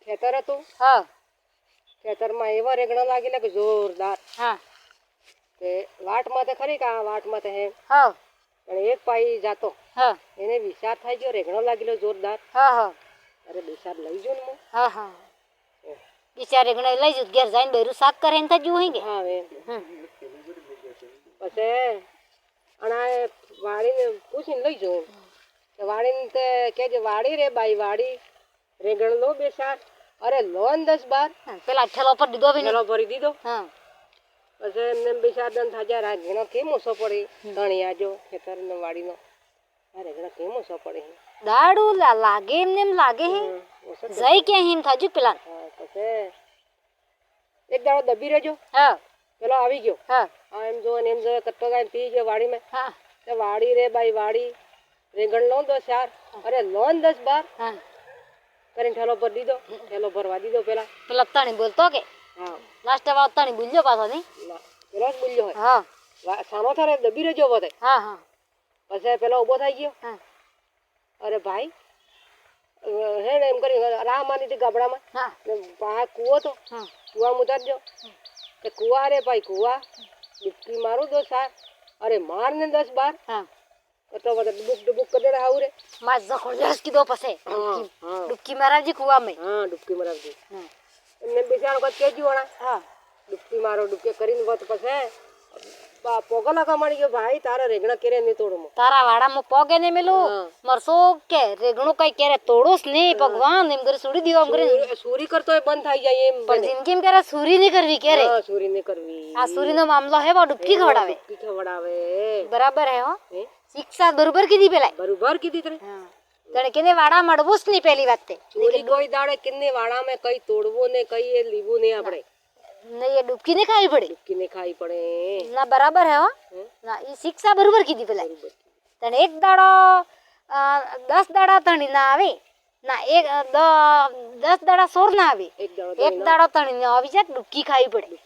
ખેતર હતું હા ખેતરમાં એવા રેગણા લાગેલા કે જોરદાર હા તે વાટમાં તે ખરી કા વાટમાં તે હે હા પણ એક પાઈ જાતો હા એને વિચાર થઈ ગયો રેગણો લાગેલો જોરદાર હા હા અરે વિચાર લઈ જો ને હા હા બિચારે ઘણા લઈ જત ઘેર જઈને બેરું શાક કરે ને થયું હોય કે હા એમ હમ પછી અણા વાડીને પૂછીને લઈ જાઉં તો વાડીને તે કે વાડી રે બાઈ વાડી રેગણ લો બે ચાર અરે લોન 10-12 પેલા ઠેલો પર દીધો બી પેલો ભરી દીધો હા પછી એમને બે ચાર દન થાજા રેગણો કેમ ઓછો પડે ધણી આજો ખેતર ને વાડીનો આ રેગણો કેમ ઓછો પડે દાડું લાગે એમને એમ લાગે હે જઈ કે હિમ થાજુ પેલા હા પછી એક દાડો દબી રહેજો હા પેલો આવી ગયો હા આ એમ જો ને એમ જો કટ્ટો ગાય પી ગયો વાડીમાં હા તે વાડી રે બાઈ વાડી રેગણ લો 10-4 અરે લોન 10-12 હા કરીને ઠેલો ભર દીધો ઠેલો ભરવા દીધો પેલા પેલા તાણી બોલતો કે હા લાસ્ટ વાળો તાણી બોલ્યો પાછો નહીં ના પેલો જ બોલ્યો હોય હા સાનો થારે દબી રહેજો બધે હા હા પછી પેલો ઊભો થઈ ગયો હા અરે ભાઈ હે ને એમ કરી રાહ માની હતી ગાબડામાં હા આ કૂવો તો હા કૂવામાં ઉતારજો કે કૂવા રે ભાઈ કૂવા ડૂબકી મારું 10-4 અરે માર ને 10-12 હા તો બધા ડૂબુક કરી દે હાવ રે માં જબરજસ્ત કીધો પછી હા ડૂબકી મારાજી કુવામાં હા ડૂબકી મારવજી હા એમને બિચારો કદ કેજો વણા હા ડૂબકી મારો ડૂબકી કરીને વત પછી પોગલા કમાણી ગયો ભાઈ તારા રેગણા કેરે નહીં તોડું તારા વાડામાં પગે ને મેલું હા. મરસો કે રેગણું કઈ ક્યારે તોડોસ નહીં ભગવાન એમ કરી છોડી દીધો એમ કરી સુરી કરતો એ બંધ થઈ જાય એમ પણ જિંદગી માં ક્યારે સુરી નહીં કરવી ક્યારે હા સુરી નહીં કરવી આ સુરી નો મામલો હે બા ડૂબકી ખવડાવે ડૂબકી ખવડાવે બરાબર હે હો હે? શિક્ષા બરોબર કીધી પેલા બરોબર કીધી તને તને કેને વાડા મળવું જ નહીં પહેલી વાત તે ચોરી કોઈ દાડે કિન્ને વાળામાં કઈ તોડવો ને કઈ એ લીવું નહીં આપણે નહીં એ ડૂબકી નહીં ખાવી પડે ડૂબકી ને ખાઈ પડે ના બરાબર હે હો ના એ શિક્ષા બરોબર કીધી પેલા તને એક દાડો 10 દાડા તણી ના આવે ના 10 દાડા સોર ના આવે એક દાડો એક દાડો તણી ના આવી જાય ડૂબકી ખાવી પડે